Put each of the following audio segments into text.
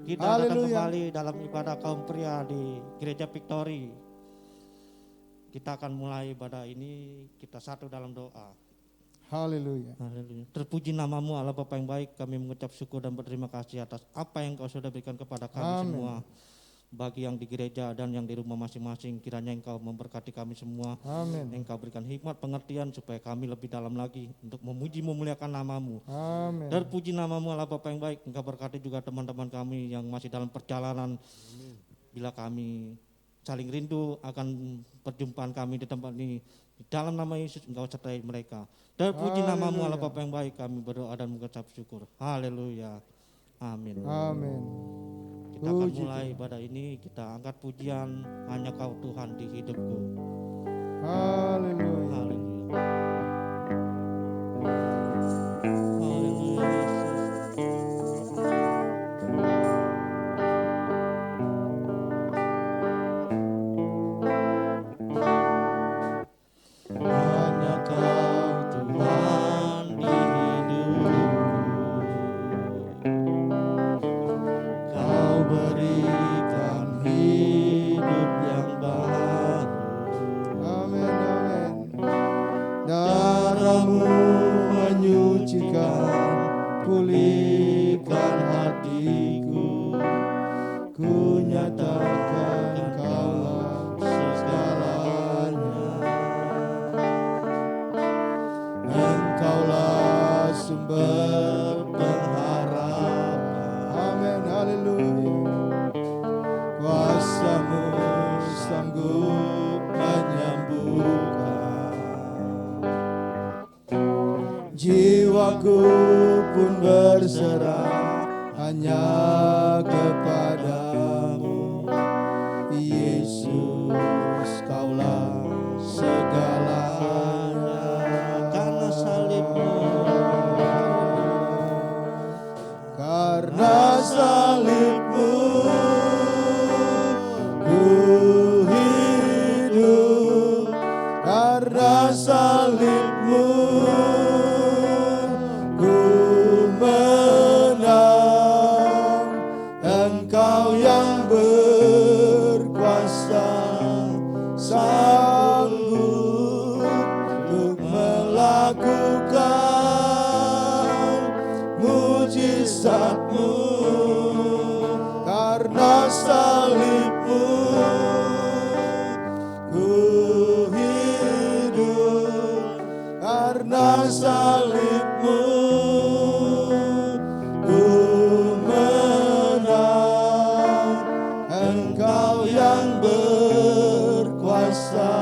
Kita datang kembali dalam ibadah kaum pria di Gereja Victory. Kita akan mulai ibadah ini, kita satu dalam doa. Haleluya. Haleluya. Terpuji namamu Allah Bapa yang baik, kami mengucap syukur dan berterima kasih atas apa yang kau sudah berikan kepada kami semua. Bagi yang di gereja dan yang di rumah masing-masing, kiranya engkau memberkati kami semua. Amin. Engkau berikan hikmat pengertian supaya kami lebih dalam lagi untuk memuji memuliakan namamu. Amin. Terpuji namamu Allah Bapa yang baik, engkau berkati juga teman-teman kami yang masih dalam perjalanan. Amin. Bila kami saling rindu akan perjumpaan kami di tempat ini, di dalam nama Yesus engkau sertai mereka. Terpuji namamu Allah Bapa yang baik, kami berdoa dan mengucap syukur. Haleluya. Amin. Amin. Kita akan mulai ibadah ini, kita angkat pujian hanya kau Tuhan di hidupku. Haleluya. Haleluya. Haleluya Yesus. Hanya kau Tuhan di hidupku. Kau berikan hidup yang baru. Amin, amin. Darahmu menyucikan, pulihkan hatiku. Ku nyatakan kaulah segalanya. Engkaulah sumber pengharapan. Amin, haleluya. Kuasamu sanggup menyembuhkan. Jiwaku pun berserah hanya kepadamu. Yesus, kaulah segalanya. Karena salibmu, karena salibmu ku hidup, karena salibmu ku menang. Engkau yang berkuasa, sanggup untuk melakukan mujizatmu. Karena salibmu ku hidup, karena salibmu ku menang. Engkau yang berkuasa,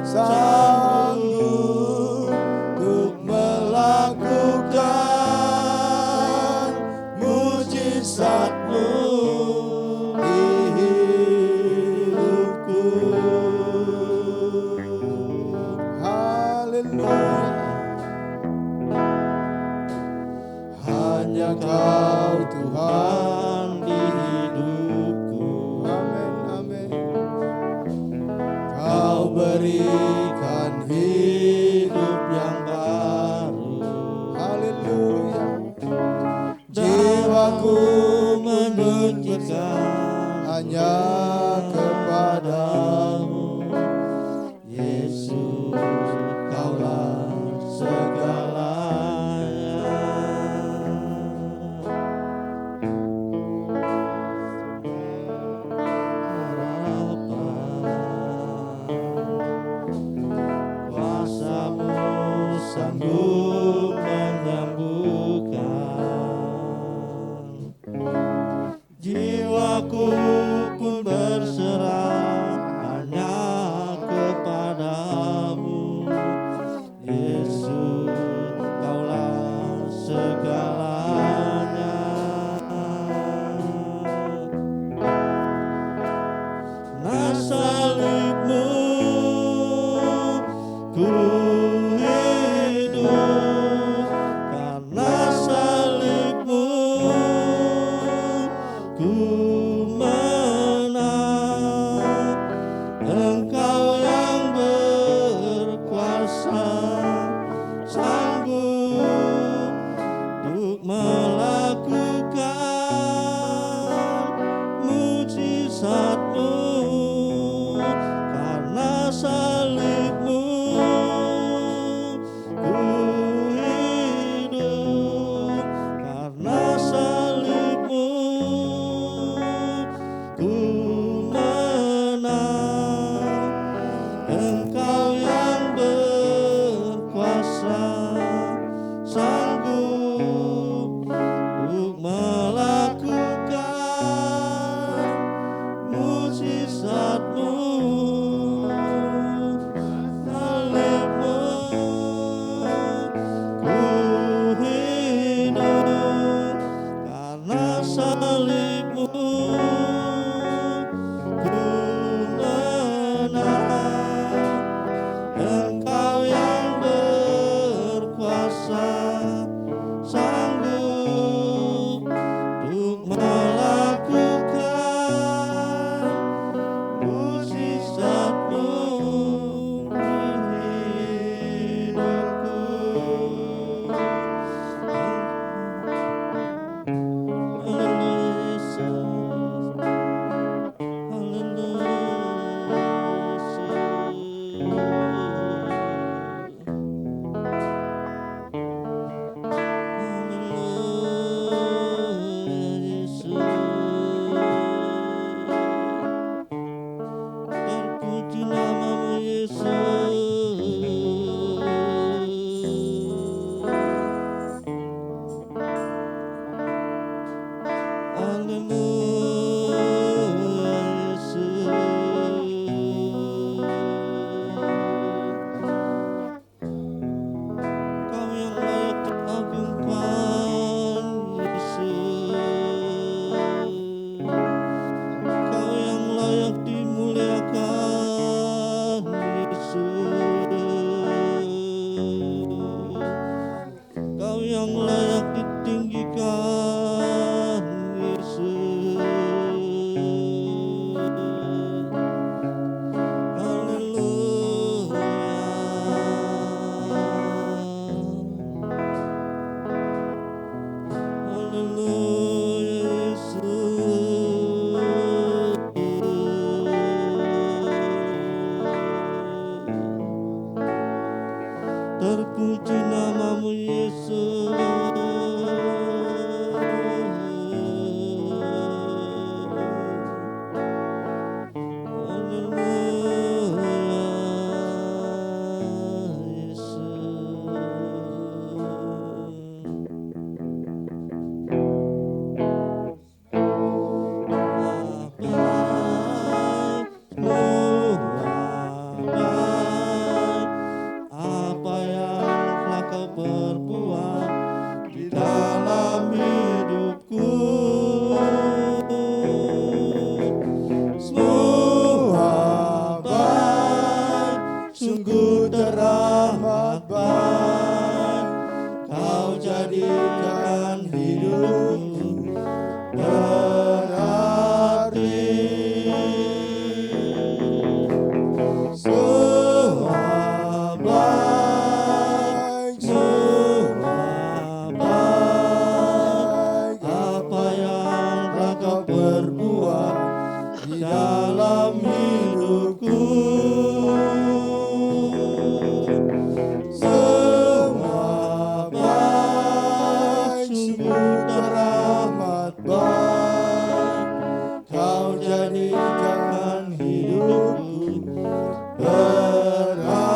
sanggup untuk melakukan mujizatmu di hidupku. Haleluya. Hanya kau Tuhan di hidupku. Amin, amin. Kau berikan hidup yang baru. Haleluya. Jiwaku menyucikan hanya kepadamu. Yesus, kaulah segalanya. Kuasamu sanggup menyembuhkan. Jiwaku pun salibmu ku menang. Engkau yang berkuasa, sanggup untuk melakukan mukjizat-Mu di hidupku. Haleluya Yesus, haleluya Yesus. Terpuji namamu Yesus. Haleluya Yesus. Kau yang layak diagungkan Yesus. Kau yang layak dimuliakan Yesus. Kau yang layak ditinggikan Yesus. Haleluya Yesus. Terpuji namamu Yesus. Haleluya apa yang telah kau perbuat di dalam hidupku. Semua baik, sungguh teramat baik. Kau jadikan hidupku berarti. Semua baik, semua baik. Apa yang telah kau perbuat di dalam hidupku. Semua baik, sungguh teramat baik. Kau jadikan hidupku berarti.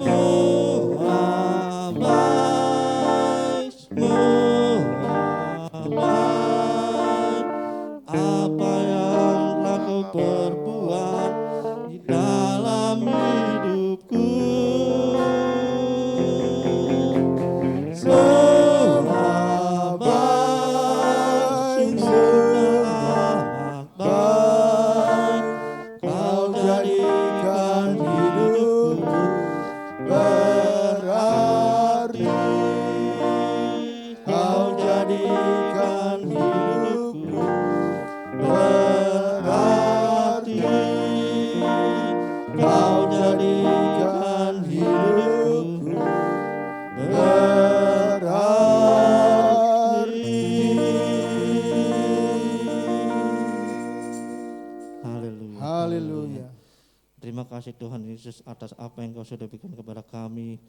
Semua baik, semua baik. Apa yang telah kau perbuat di dalam hidupku. Semua baik, teramat baik. Kau jadikan hidupku berarti. Kau jadikan hidupku berarti. Kau jadikan hidupku berarti. Haleluya. Haleluya. Terima kasih Tuhan Yesus atas apa yang Kau sudah berikan kepada kami.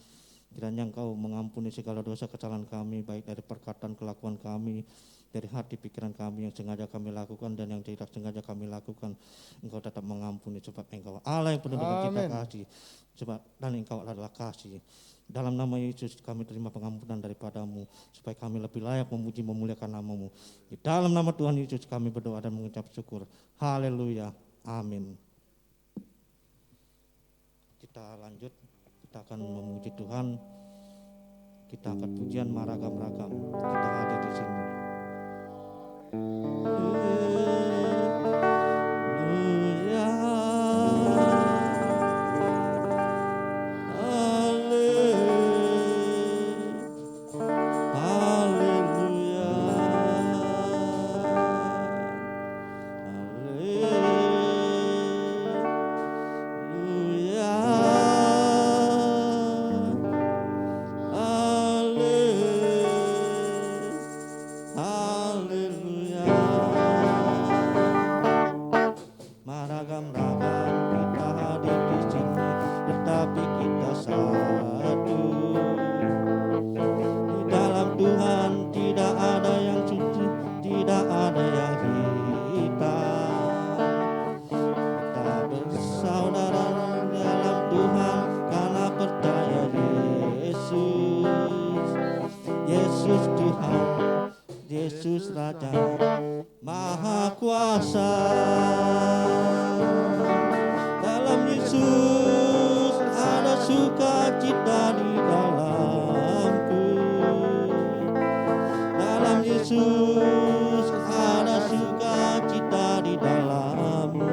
Kiranya Engkau mengampuni segala dosa kesalahan kami, baik dari perkataan kelakuan kami, dari hati pikiran kami yang sengaja kami lakukan dan yang tidak sengaja kami lakukan. Engkau tetap mengampuni sebab Engkau Allah yang penuh dengan cinta Amin. kasih, sebab dan Engkau adalah kasih. Dalam nama Yesus kami terima pengampunan daripada-Mu, supaya kami lebih layak memuji memuliakan nama-Mu. Di dalam nama Tuhan Yesus kami berdoa dan mengucap syukur. Haleluya. Amin. Kita lanjut, kita akan memuji Tuhan Kita angkat pujian maragam-ragam. Kita hadir di sini. Yesus Raja Maha Kuasa. Dalam Yesus ada sukacita di dalamku. Dalam Yesus ada sukacita di dalammu.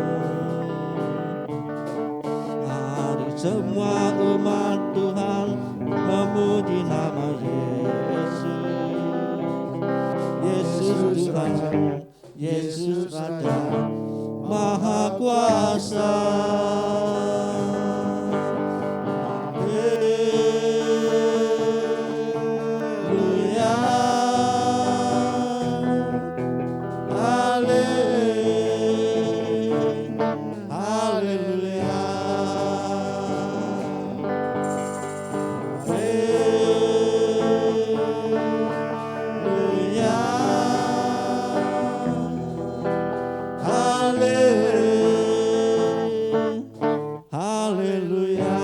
Mari semua umat Tuhan memuji nama Yesus. Yesus Tuhan, Yesus Raja Maha Kuasa. Haleluya, haleluya, haleluya.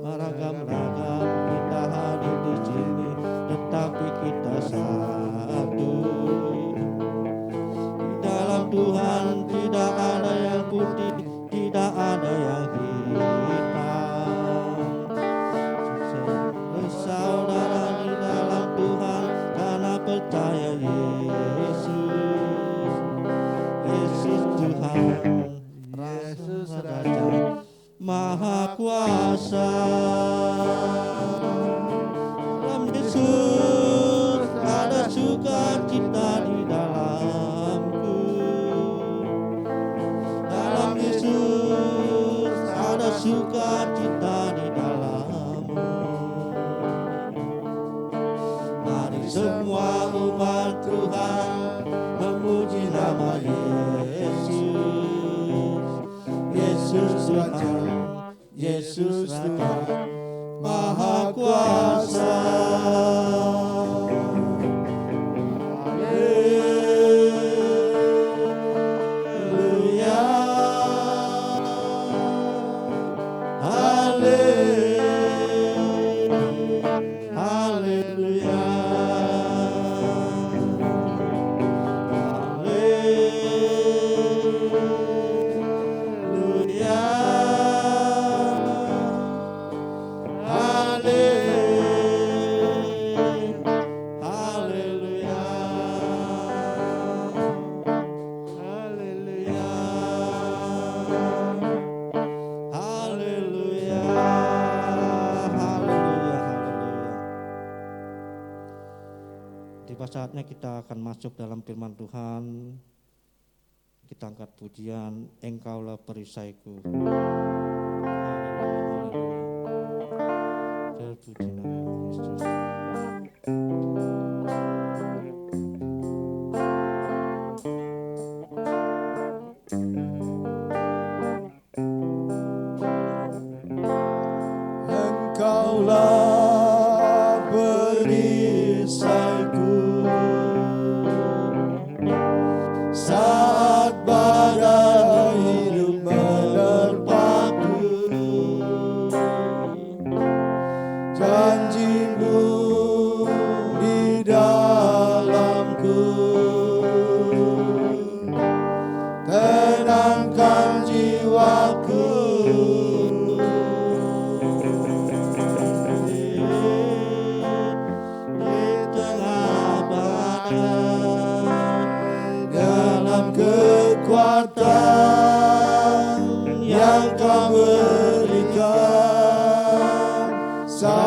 Maragam-ragam kita hadir di sini, tetapi kita satu. Di dalam Tuhan tidak ada yang putih, tidak ada yang hitam. Bersaudara di dalam Tuhan karena percaya Yesus. Yesus Tuhan, Yesus Raja Maha Kuasa. Dalam Yesus ada sukacita di dalamku. Dalam Yesus ada sukacita di dalammu. Mari semua umat Tuhan memuji nama Yesus. Yesus Tuhan, Yesus Raja Maha Kuasa. Haleluya, haleluya. Tiba saatnya kita akan masuk dalam firman Tuhan. Kita angkat pujian, Engkaulah perisaiku. Terpuji nama Yesus. Engkaulah perisaiku saat badai hidup menerpaku. Janji-Mu di dalamku tenangkan jiwaku.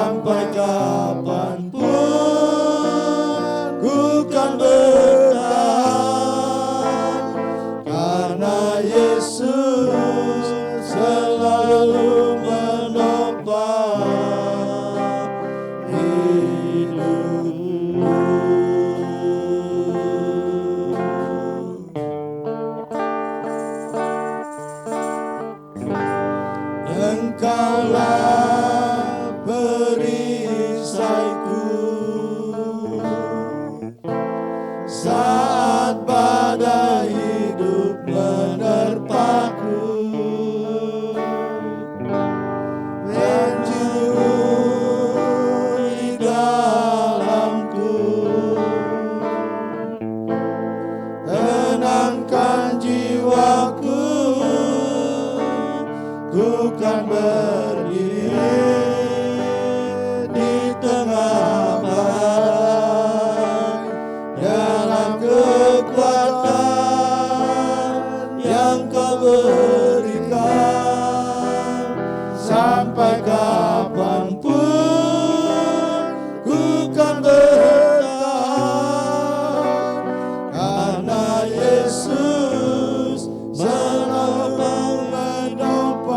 sampai kapanpun ku kan bertahan, karena Yesus selalu menopang hidupku. Engkaulah perisaiku saat badai hidup menerpaku, penjuru di dalamku, tenangkan jiwaku, ku kan berdiri di tengah badai dalam kekuatan yang kau berikan, sampai kapanpun ku kan bertahan, karena Yesus selalu menopang.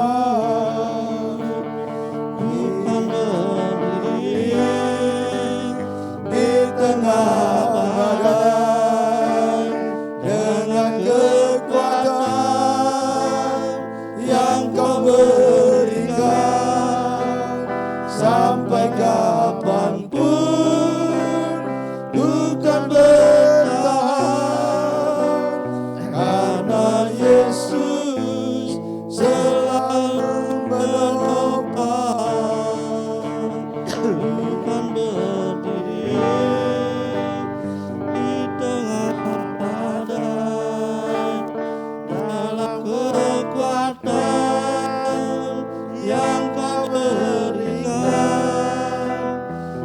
Ku kan berdiri di tengah badai dengan kekuatan yang kau berikan, sampai kapanpun ku kan bertahan, karena Yesus selalu menopang. Ku kan berdiri di tengah badai dalam kekuatan yang kau berikan,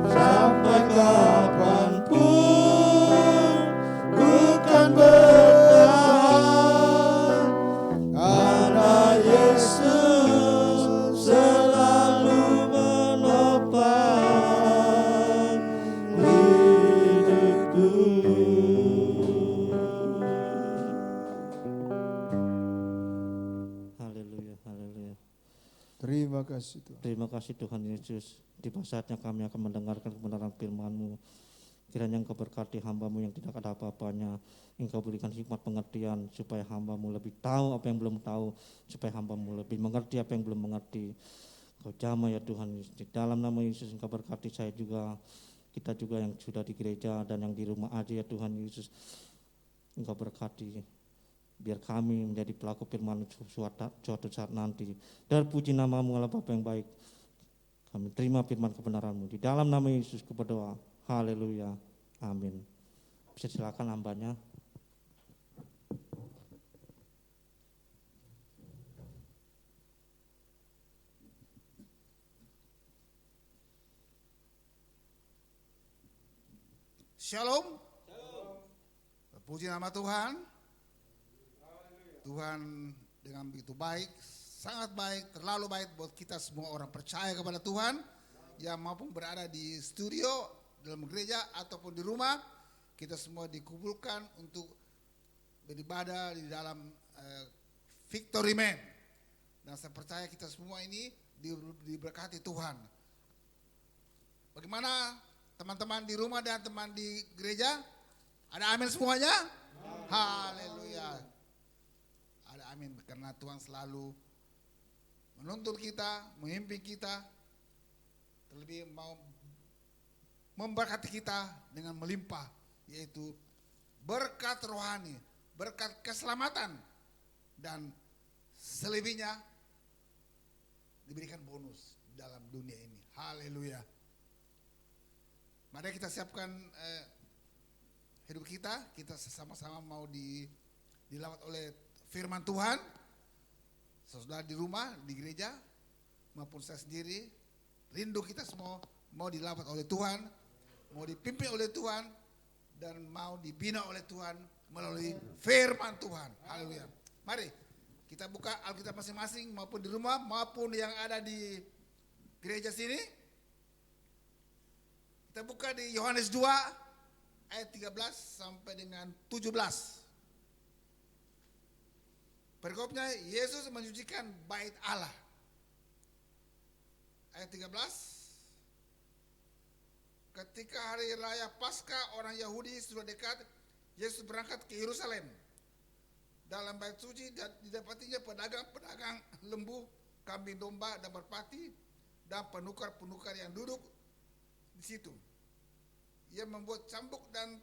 sampai kapanpun ku kan bertahan, karena Yesus selalu menopang hidupku. Haleluya, haleluya. Terima kasih Tuhan. Terima kasih Tuhan Yesus. Di saatnya kami akan mendengarkan kebenaran firman-Mu. Kiranya Engkau berkati hamba-Mu yang tidak ada apa-apanya. Engkau berikan hikmat pengertian supaya hamba-Mu lebih tahu apa yang belum tahu, supaya hamba-Mu lebih mengerti apa yang belum mengerti. Kau jamah ya Tuhan Yesus. Di dalam nama Yesus Engkau berkati saya juga, kita juga yang sudah di gereja dan yang di rumah aja ya Tuhan Yesus. Engkau berkati biar kami menjadi pelaku firman suatu saat nanti. Dan puji nama-Mu Allah Bapa yang baik. Kami terima firman kebenaran-Mu. Di dalam nama Yesus ku berdoa. Haleluya. Amin. Bisa silakan hambanya. Shalom. Puji nama Tuhan. Tuhan dengan begitu baik, sangat baik, terlalu baik buat kita semua orang percaya kepada Tuhan yang maupun berada di studio, dalam gereja ataupun di rumah. Kita semua dikumpulkan untuk beribadah di dalam Victory Man. Dan saya percaya kita semua ini diberkati Tuhan. Bagaimana teman-teman di rumah dan teman di gereja? Ada amin semuanya? Haleluya. Ada amin, karena Tuhan selalu menuntun kita, memimpin kita, terlebih mau memberkati kita dengan melimpah, yaitu berkat rohani, berkat keselamatan, dan selebihnya diberikan bonus dalam dunia ini. Haleluya. Mari kita siapkan hidup kita sama-sama mau dilawat oleh firman Tuhan. Saudara di rumah, di gereja, maupun saya sendiri, rindu kita semua mau dilawat oleh Tuhan, mau dipimpin oleh Tuhan, dan mau dibina oleh Tuhan melalui firman Tuhan. Haleluya. Mari kita buka Alkitab masing-masing, maupun di rumah, maupun yang ada di gereja sini. Kita buka di Yohanes 2 ayat 13 sampai dengan 17. Perikopnya Yesus mensucikan bait Allah. Ayat 13. Ketika hari raya Paskah orang Yahudi sudah dekat, Yesus berangkat ke Yerusalem. Dalam bait suci didapatinya pedagang-pedagang lembu, kambing domba dan merpati, dan penukar-penukar yang duduk di situ. Ia membuat cambuk dan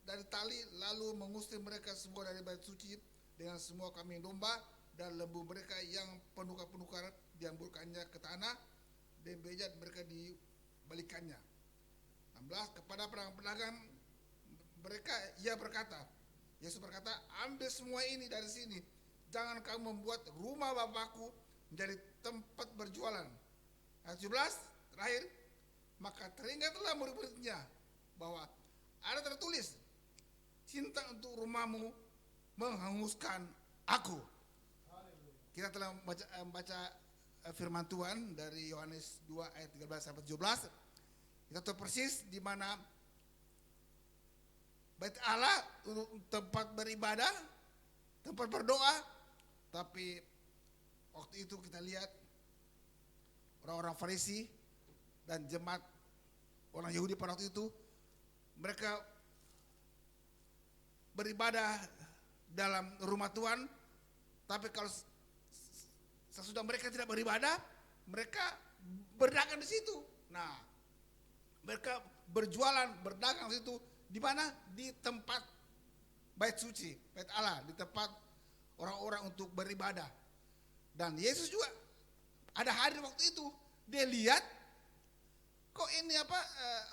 dari tali, lalu mengusir mereka semua dari bait suci dengan semua kambing domba dan lembu mereka yang penukar-penukar dihamburkannya ke tanah dan bejat mereka dibalikannya. 16. Kepada pedagang mereka ia berkata, Yesus berkata, ambil semua ini dari sini, jangan kamu membuat rumah Bapakku menjadi tempat berjualan. Ayat 17 terakhir, maka teringatlah murid-muridnya bahwa ada tertulis, cinta untuk rumahmu menghanguskan aku. Kita telah membaca firman Tuhan dari Yohanes 2 ayat 13 sampai 17. Kita tahu persis di mana bait Allah untuk tempat beribadah, tempat berdoa, tapi waktu itu kita lihat orang-orang Farisi dan jemaat orang Yahudi pada waktu itu, mereka beribadah dalam rumah Tuhan, tapi kalau sesudah mereka tidak beribadah, mereka berdagang di situ. Nah, mereka berjualan, berdagang di situ. Di mana? Di tempat bait suci, bait Allah, di tempat orang-orang untuk beribadah. Dan Yesus juga ada hadir waktu itu. Dia lihat, kok ini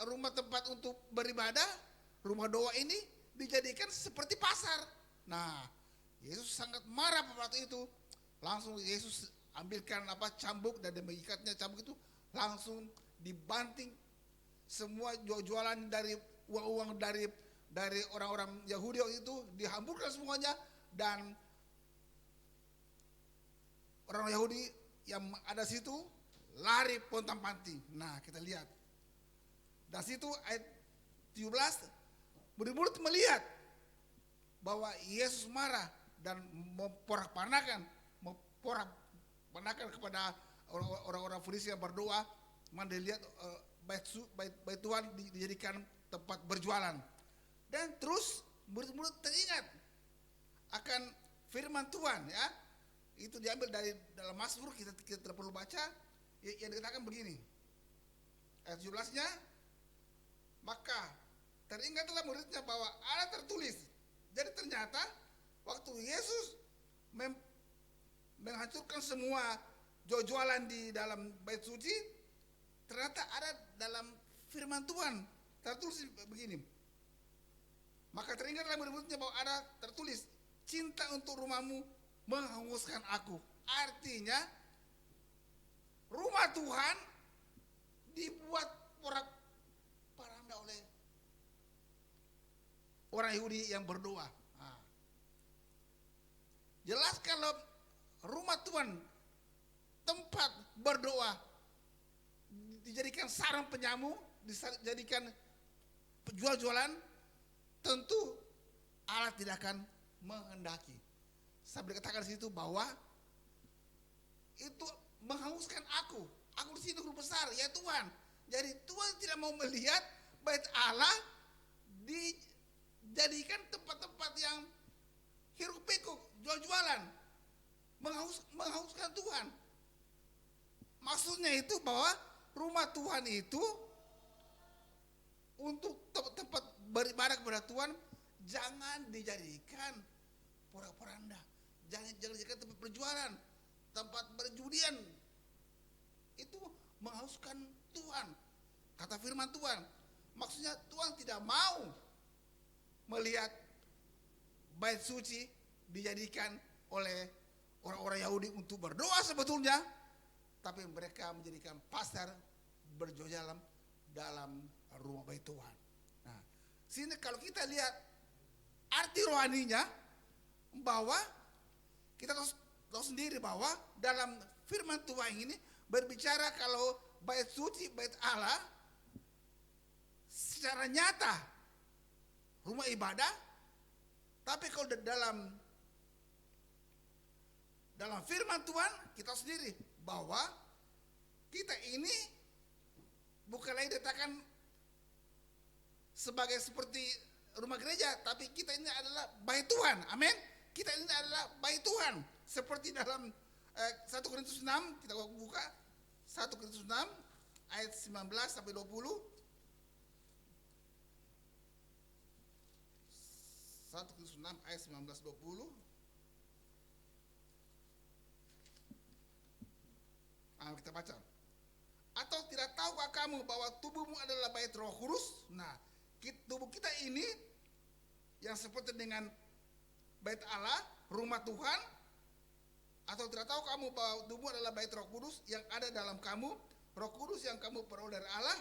rumah tempat untuk beribadah, rumah doa ini dijadikan seperti pasar. Nah, Yesus sangat marah pada waktu itu. Langsung Yesus ambilkan cambuk dan mengikatnya cambuk itu, langsung dibanting semua jualan dari uang-uang dari orang-orang Yahudi itu, dihamburkan semuanya, dan orang Yahudi yang ada situ lari pontang-panting. Nah, kita lihat. Dan situ ayat 17, murid-murid melihat bahwa Yesus marah dan memporak-pandakan kepada orang-orang Farisi yang berdoa. Mana dilihat bait Tuhan dijadikan tempat berjualan. Dan terus murid-murid teringat akan firman Tuhan, ya. Itu diambil dari dalam Mazmur, kita tidak perlu baca, yang dikatakan begini. Ayat 17-nya, maka teringatlah muridnya bahwa ada tertulis. Jadi ternyata waktu Yesus menghancurkan semua jualan di dalam bait suci, ternyata ada dalam firman Tuhan tertulis begini. Maka teringatlah murid-muridnya bahwa ada tertulis, cinta untuk rumahmu menghanguskan aku. Artinya rumah Tuhan dibuat porak-poranda oleh orang Yahudi yang berdoa. Nah, jelas kalau rumah Tuhan, tempat berdoa, dijadikan sarang penyamu, dijadikan jual-jualan, tentu Allah tidak akan menghendaki. Sampai dikatakan di situ bahwa itu menghanguskan aku. Aku di sini guru besar, ya Tuhan. Jadi Tuhan tidak mau melihat bait Allah dijadikan tempat-tempat yang hiruk-pikuk, jual-jualan, menghanguskan Tuhan. Maksudnya itu bahwa rumah Tuhan itu untuk tempat beribadah kepada Tuhan jangan dijadikan porak-poranda, jangan dijadikan tempat berjualan, tempat berjudian. Itu menghaluskan Tuhan. Kata firman Tuhan, maksudnya Tuhan tidak mau melihat bait suci dijadikan oleh orang-orang Yahudi untuk berdoa sebetulnya, tapi mereka menjadikan pasar berjualan dalam rumah bait Tuhan. Nah, sini kalau kita lihat arti rohaninya, bahwa kita tahu sendiri bahwa dalam firman Tuhan ini berbicara kalau bait suci, bait Allah secara nyata rumah ibadah, tapi kalau dalam firman Tuhan kita sendiri bahwa kita ini bukan lagi dikatakan sebagai seperti rumah gereja, tapi kita ini adalah bait Tuhan. Amin. Kita ini adalah bait Tuhan. Seperti dalam 1 Korintus 6, kita buka 1 Korintus 6 ayat 19 sampai 20. 1 Korintus 6 ayat 19-20. Kita baca. Atau tidak tahukah kamu bahwa tubuhmu adalah bait Roh Kudus? Nah, tubuh kita ini yang seperti dengan bait Allah, rumah Tuhan. Atau tidak tahu kamu bahwa tubuhmu adalah bait Roh Kudus yang ada dalam kamu, Roh Kudus yang kamu peroleh dari Allah,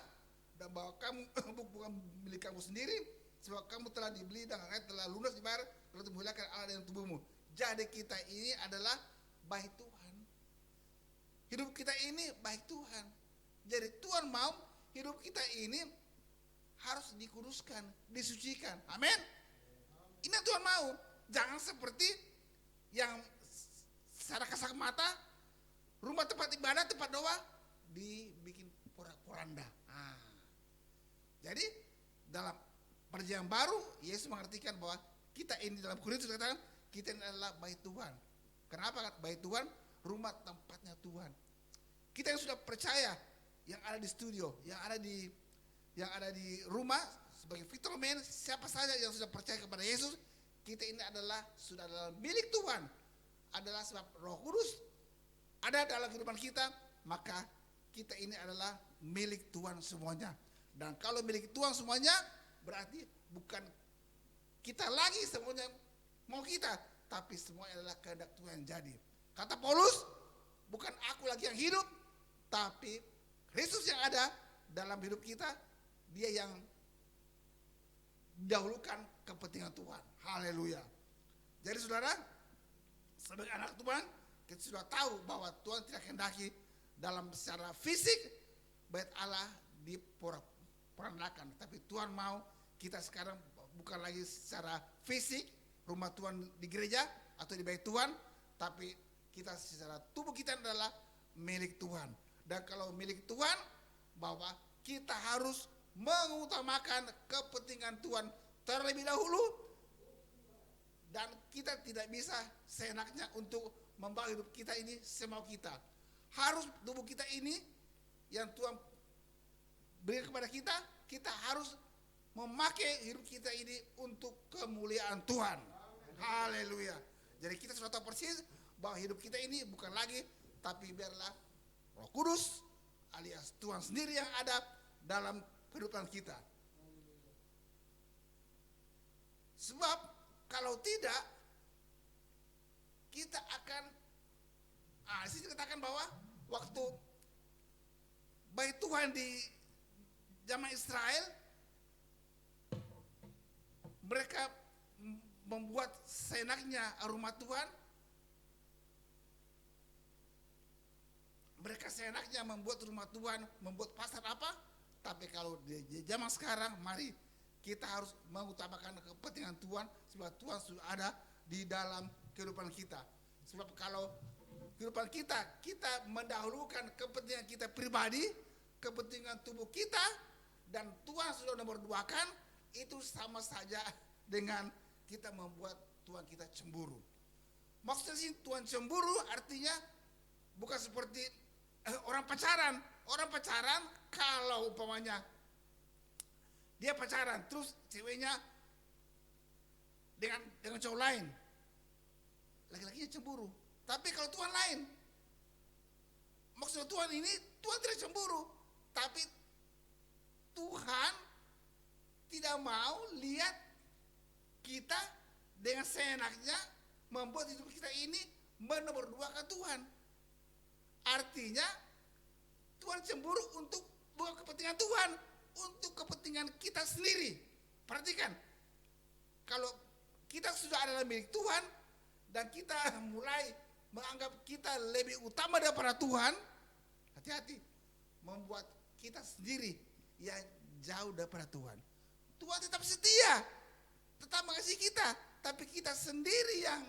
dan bahwa kamu bukan milik kamu sendiri, sebab kamu telah dibeli dan telah lunas dibayar, lalu dimuliakan Allah dengan tubuhmu. Jadi kita ini adalah bait Tuhan. Hidup kita ini baik Tuhan. Jadi Tuhan mau hidup kita ini harus dikuduskan, disucikan. Amin. Ini yang Tuhan mau. Jangan seperti yang secara kasat mata rumah tempat ibadah, tempat doa dibikin porak-poranda. Jadi dalam perjanjian baru Yesus mengartikan bahwa kita ini dalam Korintus dikatakan kita ini adalah bait Tuhan. Kenapa bait Tuhan? Rumah tempatnya Tuhan. Kita yang sudah percaya, yang ada di studio, yang ada di rumah sebagai Victor Man, siapa saja yang sudah percaya kepada Yesus, kita ini sudah adalah milik Tuhan. Adalah sebab Roh Kudus ada dalam kehidupan kita, maka kita ini adalah milik Tuhan semuanya. Dan kalau milik Tuhan semuanya, berarti bukan kita lagi semuanya mau kita, tapi semua adalah kehendak Tuhan yang jadi. Kata Paulus, bukan aku lagi yang hidup, tapi Kristus yang ada dalam hidup kita, dia yang dahulukan kepentingan Tuhan. Haleluya. Jadi saudara, sebagai anak Tuhan, kita sudah tahu bahwa Tuhan tidak kehendaki dalam secara fisik bait Allah diporak-porandakan, tapi Tuhan mau kita sekarang bukan lagi secara fisik rumah Tuhan di gereja atau di bait Tuhan, tapi kita secara tubuh kita adalah milik Tuhan. Dan kalau milik Tuhan, bahwa kita harus mengutamakan kepentingan Tuhan terlebih dahulu. Dan kita tidak bisa seenaknya untuk membawa hidup kita ini semau kita. Harus tubuh kita ini yang Tuhan berikan kepada kita, kita harus memakai hidup kita ini untuk kemuliaan Tuhan. Haleluya. Jadi kita sudah tahu persis bahwa hidup kita ini bukan lagi, tapi biarlah Roh Kudus alias Tuhan sendiri yang ada dalam kehidupan kita. Sebab kalau tidak, kita akan di sini dikatakan bahwa waktu bait Tuhan di zaman Israel, mereka membuat seenaknya rumah Tuhan. Mereka seenaknya membuat rumah Tuhan, membuat pasar apa. Tapi kalau di zaman sekarang, mari kita harus mengutamakan kepentingan Tuhan. Sebab Tuhan sudah ada di dalam kehidupan kita. Sebab kalau kehidupan kita mendahulukan kepentingan kita pribadi, kepentingan tubuh kita, dan Tuhan sudah nomor duakan, itu sama saja dengan kita membuat Tuhan kita cemburu. Maksudnya sih Tuhan cemburu artinya bukan seperti orang pacaran. Orang pacaran kalau umpamanya dia pacaran terus ceweknya dengan cowok lain, laki-lakinya cemburu. Tapi kalau Tuhan lain, maksud Tuhan ini, Tuhan tidak cemburu, tapi Tuhan tidak mau lihat kita dengan seenaknya membuat hidup kita ini menomorduakan Tuhan. Artinya Tuhan cemburu untuk bukan kepentingan Tuhan, untuk kepentingan kita sendiri. Perhatikan, kalau kita sudah adalah milik Tuhan dan kita mulai menganggap kita lebih utama daripada Tuhan, hati-hati membuat kita sendiri yang jauh daripada Tuhan. Tuhan tetap setia, tetap mengasihi kita, tapi kita sendiri yang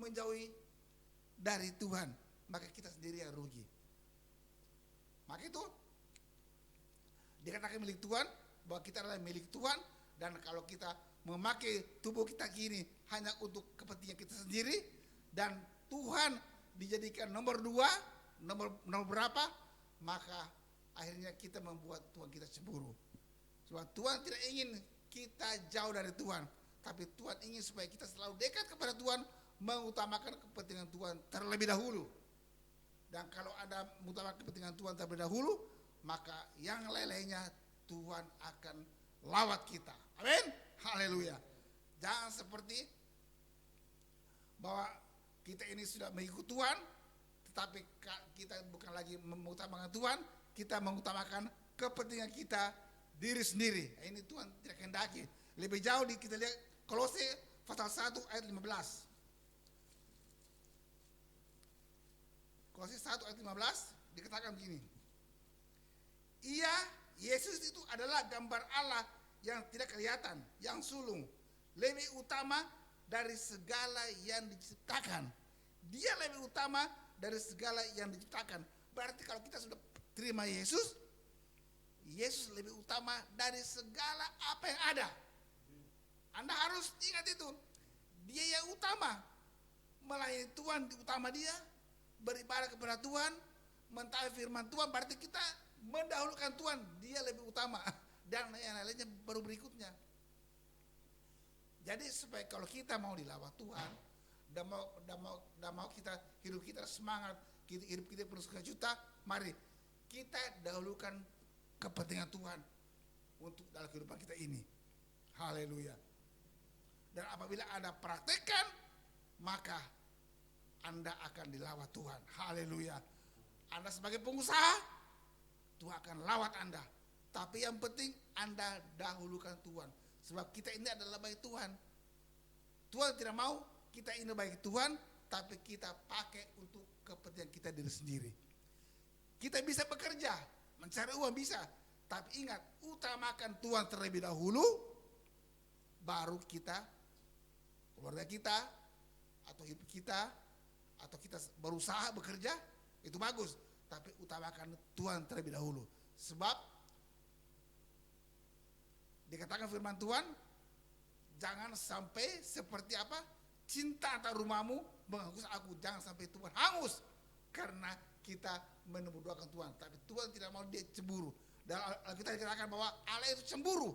menjauhi dari Tuhan, maka kita sendiri yang rugi. Maka itu dikatakan milik Tuhan, bahwa kita adalah milik Tuhan, dan kalau kita memakai tubuh kita gini hanya untuk kepentingan kita sendiri, dan Tuhan dijadikan nomor 2, nomor berapa, maka akhirnya kita membuat Tuhan kita cemburu. Sebab Tuhan tidak ingin kita jauh dari Tuhan, tapi Tuhan ingin supaya kita selalu dekat kepada Tuhan, mengutamakan kepentingan Tuhan terlebih dahulu. Dan kalau ada mengutamakan kepentingan Tuhan terlebih dahulu, maka yang lain-lainnya Tuhan akan lawat kita. Amin. Haleluya. Jangan seperti bahwa kita ini sudah mengikut Tuhan, tetapi kita bukan lagi mengutamakan Tuhan, kita mengutamakan kepentingan kita diri sendiri. Ini Tuhan tidak kehendaki. Lebih jauh kita lihat Kolose pasal 1 ayat 15. Kolose 1 ayat 15 dikatakan begini. Yesus itu adalah gambar Allah yang tidak kelihatan, yang sulung, lebih utama dari segala yang diciptakan. Dia lebih utama dari segala yang diciptakan. Berarti kalau kita sudah terima Yesus, Yesus lebih utama dari segala apa yang ada. Anda harus ingat itu. Dia yang utama. Melayani Tuhan utama dia, beribadah kepada Tuhan, mentaati firman Tuhan, berarti kita mendahulukan Tuhan, dia lebih utama, dan yang lainnya baru berikutnya. Jadi supaya kalau kita mau dilawat Tuhan, dan mau kita hidup kita semangat, hidup kita penuh sukacita, mari kita dahulukan kepentingan Tuhan untuk dalam kehidupan kita ini. Haleluya. Dan apabila Anda praktekkan, maka Anda akan dilawat Tuhan. Haleluya. Anda sebagai pengusaha, Tuhan akan lawat Anda. Tapi yang penting Anda dahulukan Tuhan. Sebab kita ini adalah baik Tuhan. Tuhan tidak mau kita ini baik Tuhan, tapi kita pakai untuk kepentingan kita diri sendiri. Kita bisa bekerja, mencari uang bisa. Tapi ingat, utamakan Tuhan terlebih dahulu, baru kita, keluarga kita, atau hidup kita, atau kita berusaha bekerja, itu bagus. Tapi utamakan Tuhan terlebih dahulu. Sebab dikatakan firman Tuhan, jangan sampai seperti apa? Cinta antar rumahmu menghanguskan aku. Jangan sampai Tuhan hangus karena kita menembudoakan Tuhan. Tapi Tuhan tidak mau dia cemburu. Dan kita dikatakan bahwa Allah itu cemburu.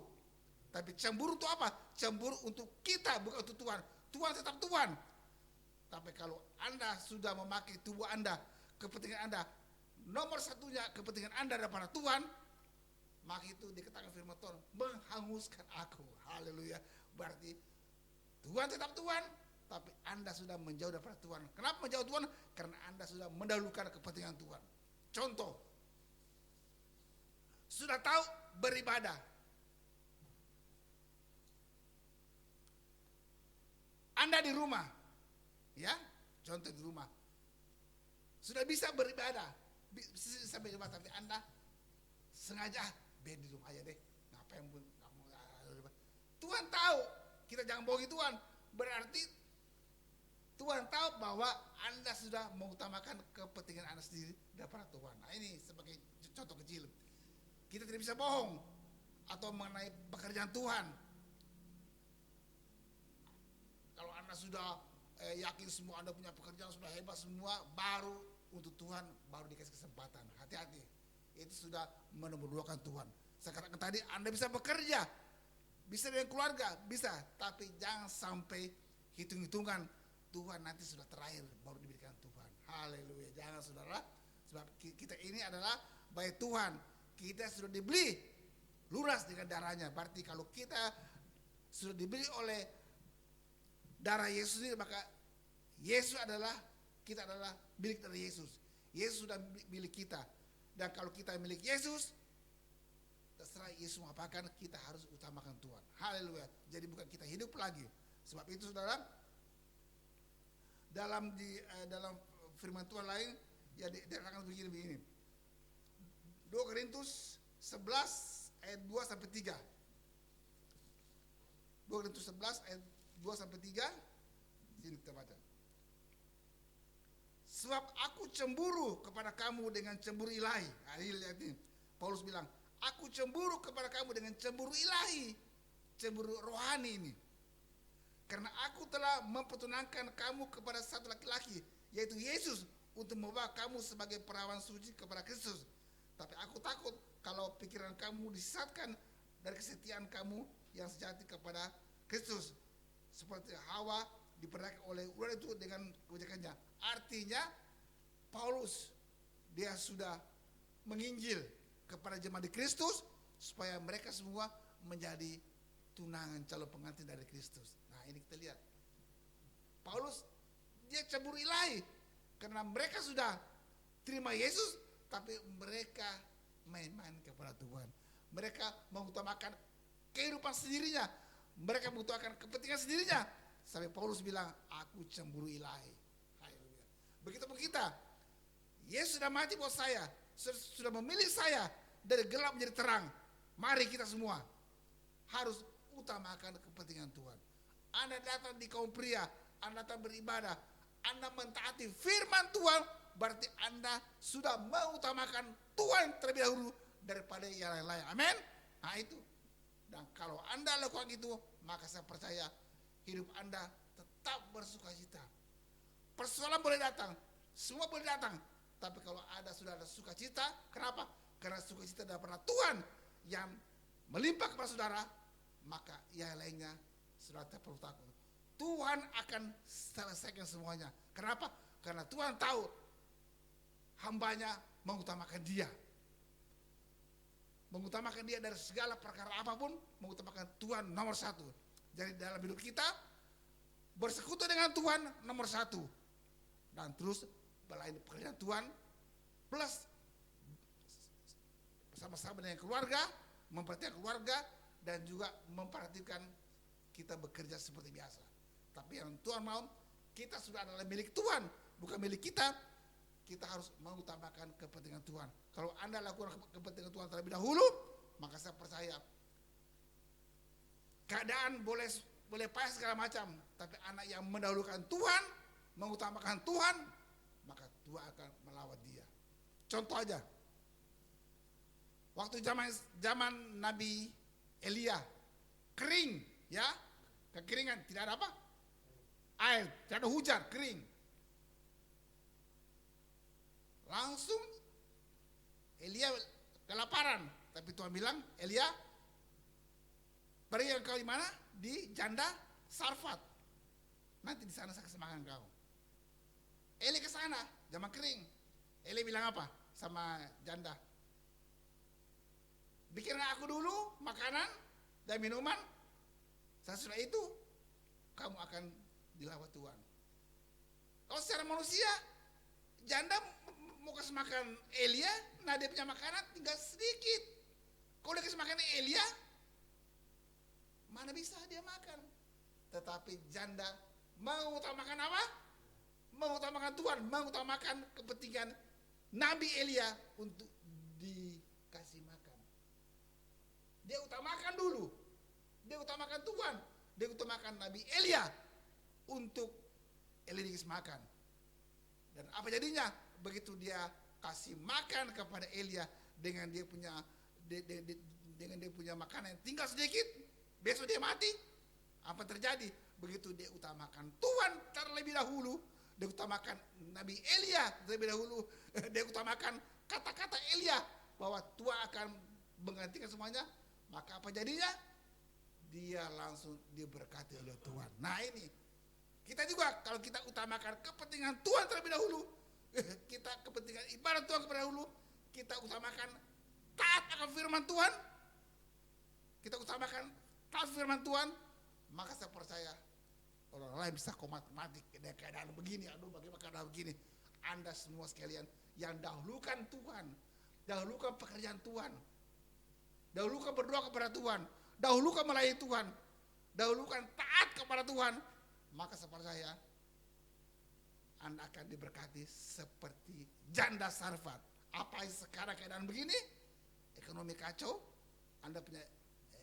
Tapi cemburu itu apa? Cemburu untuk kita, bukan untuk Tuhan. Tuhan tetap Tuhan. Tapi kalau Anda sudah memakai tubuh Anda, kepentingan Anda, nomor satunya kepentingan Anda daripada Tuhan, maka itu dikatakan firman Tuhan, menghanguskan aku. Haleluya. Berarti Tuhan tetap Tuhan, tapi Anda sudah menjauh daripada Tuhan. Kenapa menjauh Tuhan? Karena Anda sudah mendahulukan kepentingan Tuhan. Contoh, sudah tahu beribadah. Anda di rumah, ya, contoh di rumah, sudah bisa beribadah, bisa beribadah, tapi Anda sengaja biar di rumah aja deh, ngapain pun kamu. Tuhan tahu, kita jangan bohongi Tuhan. Berarti Tuhan tahu bahwa Anda sudah mengutamakan kepentingan Anda sendiri daripada Tuhan. Nah ini sebagai contoh kecil. Kita tidak bisa bohong atau mengenai pekerjaan Tuhan. Kalau Anda sudah yakin semua Anda punya pekerjaan sudah hebat semua, baru untuk Tuhan baru dikasih kesempatan. Hati-hati. Itu sudah menomorduakan Tuhan. Saya katakan tadi Anda bisa bekerja, bisa dengan keluarga, bisa. Tapi jangan sampai hitung-hitungan Tuhan nanti sudah terakhir baru diberikan Tuhan. Haleluya. Jangan saudara. Sebab kita ini adalah baik Tuhan. Kita sudah dibeli lunas dengan darahnya. Berarti kalau kita sudah dibeli oleh darah Yesus ini, maka Yesus adalah, kita adalah milik dari Yesus. Yesus sudah milik kita. Dan kalau kita milik Yesus, terserah Yesus mau apakan, kita harus utamakan Tuhan. Haleluya. Jadi bukan kita hidup lagi. Sebab itu saudara, dalam firman Tuhan lain, ya dikatakan begini. 2 Korintus 11 ayat 2 sampai 3. 2 Korintus 11 ayat 2 sampai 3. Sini kita baca. Sebab aku cemburu kepada kamu dengan cemburu ilahi. Nah, ini lihat ini. Paulus bilang, aku cemburu kepada kamu dengan cemburu ilahi. Cemburu rohani ini. Karena aku telah mempertunangkan kamu kepada satu laki-laki, yaitu Yesus, untuk membawa kamu sebagai perawan suci kepada Kristus. Tapi aku takut kalau pikiran kamu disesatkan dari kesetiaan kamu yang sejati kepada Kristus. Seperti Hawa diperdayakan oleh ular itu dengan kebijakannya. Artinya Paulus dia sudah menginjil kepada jemaat di Kristus supaya mereka semua menjadi tunangan calon pengantin dari Kristus. Nah, ini kita lihat. Paulus dia cemburu ilahi karena mereka sudah terima Yesus tapi mereka main-main kepada Tuhan. Mereka mengutamakan kehidupan sendirinya. Mereka mengutamakan kepentingan sendirinya. Sampai Paulus bilang, aku cemburu ilahi. Begitupun kita. Yesus sudah mati buat saya. Sudah memilih saya dari gelap menjadi terang. Mari kita semua harus utamakan kepentingan Tuhan. Anda datang di kaum pria, Anda datang beribadah, Anda mentaati firman Tuhan, berarti Anda sudah mengutamakan Tuhan terlebih dahulu daripada yang lain-lain. Amin. Nah itu. Dan kalau Anda lakukan itu, maka saya percaya hidup Anda tetap bersukacita. Persoalan boleh datang, semua boleh datang, tapi kalau sudah ada sukacita, kenapa? Karena sukacita daripada Tuhan yang melimpah kepada saudara, maka yang lainnya saudara tidak perlu takut. Tuhan akan selesaikan semuanya. Kenapa? Karena Tuhan tahu hambanya mengutamakan dia. Mengutamakan dia dari segala perkara apapun, mengutamakan Tuhan nomor satu. Jadi dalam hidup kita, bersekutu dengan Tuhan nomor satu. Dan terus melayani pekerjaan Tuhan, plus bersama-sama dengan keluarga, memperhatikan keluarga, dan juga memperhatikan kita bekerja seperti biasa. Tapi yang Tuhan mau, kita sudah adalah milik Tuhan, bukan milik kita. Kita harus mengutamakan kepentingan Tuhan. Kalau Anda lakukan kepentingan Tuhan terlebih dahulu, maka saya percaya keadaan boleh payah segala macam, tapi anak yang mendahulukan Tuhan, mengutamakan Tuhan, maka Tuhan akan melawat dia. Contoh aja, waktu zaman Nabi Elia, kering, ya, kekeringan, tidak ada apa? Air, tidak ada hujan, kering. Langsung Elia kelaparan, tapi Tuhan bilang, Elia, pergi kau di mana? Di janda Sarfat. Nanti di sana saya kasih makan kau. Eli ke sana, zaman kering. Eli bilang apa sama janda? Bikinkan aku dulu makanan dan minuman. Sesudah itu kamu akan dilawat Tuhan. Kalau secara manusia, janda mau kasih makan Elia, nah dia punya makanan tinggal sedikit. Kalau dia kasih makan Elia, mana bisa dia makan? Tetapi janda mengutamakan apa? Mengutamakan Tuhan, mengutamakan kepentingan Nabi Elia untuk dikasih makan. Dia utamakan dulu. Dia utamakan Tuhan. Dia utamakan Nabi Elia untuk Elia dikasih makan. Dan apa jadinya? Begitu dia kasih makan kepada Elia dengan dia punya dengan dia punya makanan yang tinggal sedikit, besok dia mati. Apa terjadi? Begitu dia utamakan Tuhan terlebih dahulu, dia utamakan Nabi Elia terlebih dahulu, dia utamakan kata-kata Elia bahwa Tuhan akan menggantikan semuanya, maka apa jadinya? Dia langsung diberkati oleh Tuhan. Nah ini, kita juga kalau kita utamakan kepentingan Tuhan terlebih dahulu, kita kepentingan ibadah Tuhan terlebih dahulu, kita utamakan taat akan firman Tuhan, kita utamakan taat firman Tuhan, maka saya percaya orang lain bisa mati dengan keadaan begini. Aduh, bagaimana keadaan begini? Anda semua sekalian yang dahulukan Tuhan, dahulukan pekerjaan Tuhan, dahulukan berdoa kepada Tuhan, dahulukan melayani Tuhan, dahulukan taat kepada Tuhan, maka saya percaya Anda akan diberkati seperti janda Sarfat. Apa sekarang keadaan begini? Ekonomi kacau, Anda punya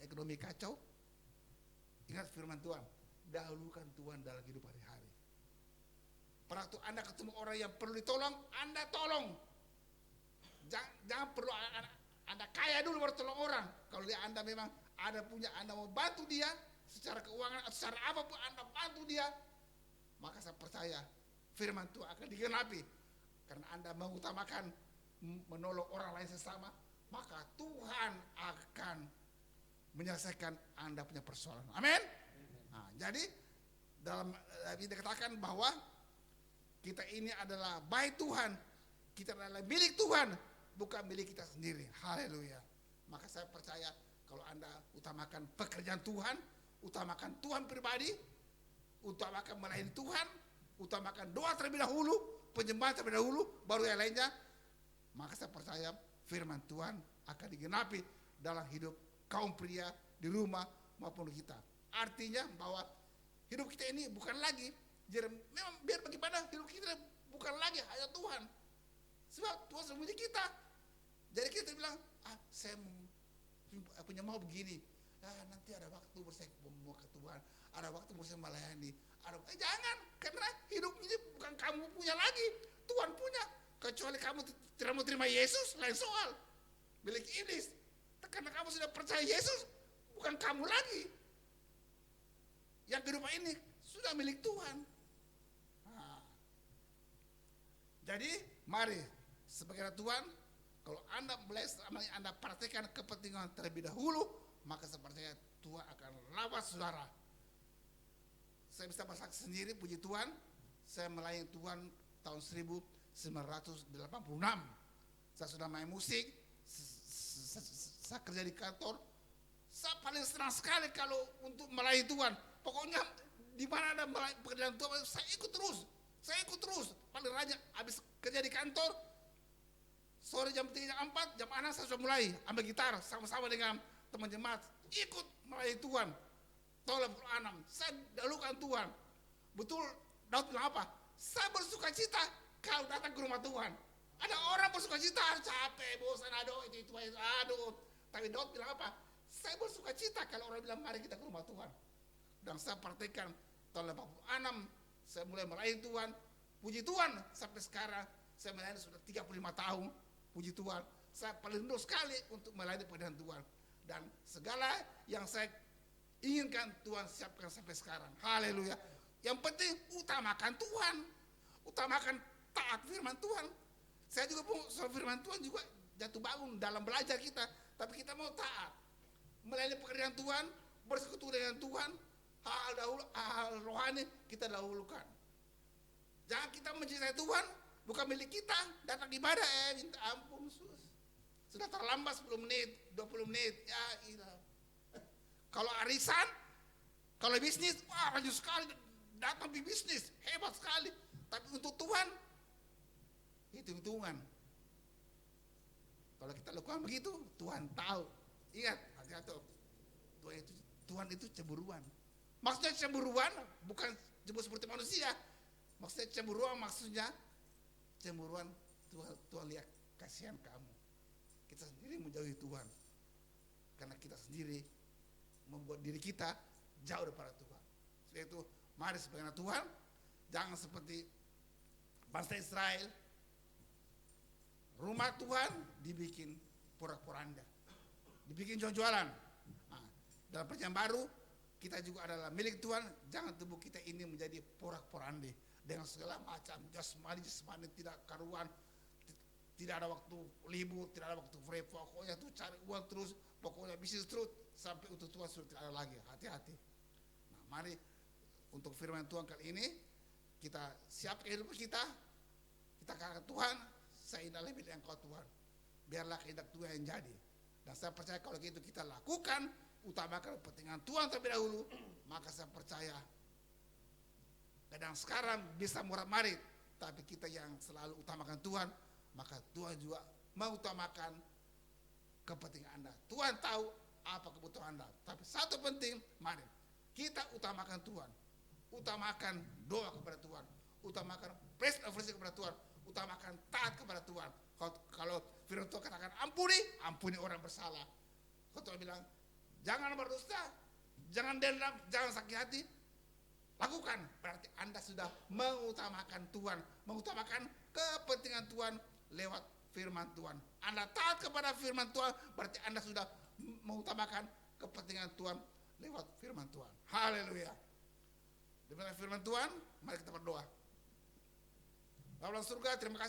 ekonomi kacau, ingat firman Tuhan, dahulukan Tuhan dalam hidup hari-hari. Pada waktu Anda ketemu orang yang perlu ditolong, Anda tolong. Jangan perlu Anda kaya dulu baru tolong orang. Kalau Anda memang ada punya, Anda mau bantu dia secara keuangan atau secara apapun, Anda bantu dia, maka saya percaya firman Tuhan akan digenapi. Karena Anda mengutamakan menolong orang lain sesama, maka Tuhan akan menyelesaikan Anda punya persoalan. Amin. Nah, jadi dalam dikatakan bahwa kita ini adalah bait Tuhan, kita adalah milik Tuhan, bukan milik kita sendiri. Haleluya. Maka saya percaya kalau Anda utamakan pekerjaan Tuhan, utamakan Tuhan pribadi, utamakan melayani Tuhan, utamakan doa terlebih dahulu, penyembahan terlebih dahulu, baru yang lainnya, maka saya percaya firman Tuhan akan digenapi dalam hidup kaum pria di rumah maupun kita. Artinya bahwa hidup kita ini bukan lagi, memang biar bagaimana hidup kita bukan lagi hanya Tuhan. Sebab Tuhan sudah milik kita. Jadi kita bilang, saya punya mau begini. Nanti ada waktu saya mau ke Tuhan, ada waktu saya melayani. Jangan, karena hidup ini bukan kamu punya lagi, Tuhan punya. Kecuali kamu tidak mau terima Yesus, lain soal. Milik iblis. Karena kamu sudah percaya Yesus, bukan kamu lagi. Yang kehidupan ini sudah milik Tuhan. Nah, jadi mari sebagai anak Tuhan, kalau Anda Anda praktekkan kepentingan terlebih dahulu, maka sepertinya Tuhan akan lawas saudara. Saya bisa bersaksi sendiri, puji Tuhan, saya melayani Tuhan tahun 1986. Saya sudah main musik, saya kerja di kantor. Saya paling senang sekali kalau untuk melayani Tuhan. Pokoknya di mana ada pekerjaan Tuhan, saya ikut terus. Paling rajin habis kerja di kantor, sore jam 3, jam 4, jam 6 saya sudah mulai ambil gitar sama-sama dengan teman jemaat, ikut melayani Tuhan. Tahun 86, saya dahulukan Tuhan. Betul, Daud bilang apa? Saya bersuka cita kalau datang ke rumah Tuhan. Ada orang bersuka cita, capek, bosan, aduh. Tapi Daud bilang apa? Saya bersuka cita kalau orang bilang mari kita ke rumah Tuhan. Dan saya praktekkan tahun 86, saya mulai melayani Tuhan. Puji Tuhan, sampai sekarang saya melayani sudah 35 tahun. Puji Tuhan, saya paling rindu sekali untuk melayani pekerjaan Tuhan. Dan segala yang saya inginkan Tuhan siapkan sampai sekarang. Haleluya. Yang penting utamakan Tuhan. Utamakan taat firman Tuhan. Saya juga soal firman Tuhan juga jatuh bangun dalam belajar kita. Tapi kita mau taat. Melayani pekerjaan Tuhan, bersekutu dengan Tuhan, hal rohani kita dahulukan. Jangan kita mencintai Tuhan, bukan milik kita, datang ibadah, minta ampun, sudah terlambat 10 menit, 20 menit, ya ilah. Kalau arisan, kalau bisnis, wah rajin sekali, datang di bisnis, hebat sekali. Tapi untuk Tuhan, hitung-hitungan. Kalau kita lakukan begitu, Tuhan tahu. Ingat, hati-hati. Tuhan itu cemburuan. Maksudnya cemburuan bukan cemburu seperti manusia. Maksudnya cemburuan Tuhan lihat kasihan kamu. Kita sendiri menjauhi Tuhan. Karena kita sendiri membuat diri kita jauh daripada Tuhan. Sebab itu mari sebagai anak Tuhan, jangan seperti bangsa Israel. Rumah Tuhan dibikin porak-poranda, dibikin jual-jualan. Nah, dalam perjanjian baru kita juga adalah milik Tuhan. Jangan tubuh kita ini menjadi porak-porande dengan segala macam jasmani tidak karuan. Tidak ada waktu libur, tidak ada waktu free. Pokoknya tuh cari uang terus, pokoknya bisnis terus sampai untuk Tuhan sudah tidak ada lagi. Hati-hati. Nah, mari untuk firman Tuhan kali ini kita siapkan hidup kita. Kita katakan Tuhan, saya adalah milik Engkau Tuhan. Biarlah kehendak Tuhan yang jadi. Dan saya percaya kalau gitu kita lakukan, utamakan kepentingan Tuhan terlebih dahulu, maka saya percaya kadang sekarang bisa murah-marit, tapi kita yang selalu utamakan Tuhan, maka Tuhan juga mengutamakan kepentingan Anda. Tuhan tahu apa kebutuhan Anda. Tapi satu penting, mari kita utamakan Tuhan. Utamakan doa kepada Tuhan. Utamakan praise and worship kepada Tuhan. Utamakan taat kepada Tuhan. Kalau firman Tuhan katakan ampuni orang bersalah. Khotbah bilang, jangan berdusta, jangan dendam, jangan sakit hati. Lakukan, berarti Anda sudah mengutamakan Tuhan, mengutamakan kepentingan Tuhan lewat firman Tuhan. Anda taat kepada firman Tuhan, berarti Anda sudah mengutamakan kepentingan Tuhan lewat firman Tuhan. Haleluya. Demikian firman Tuhan, mari kita berdoa. Bapa surga, terima kasih.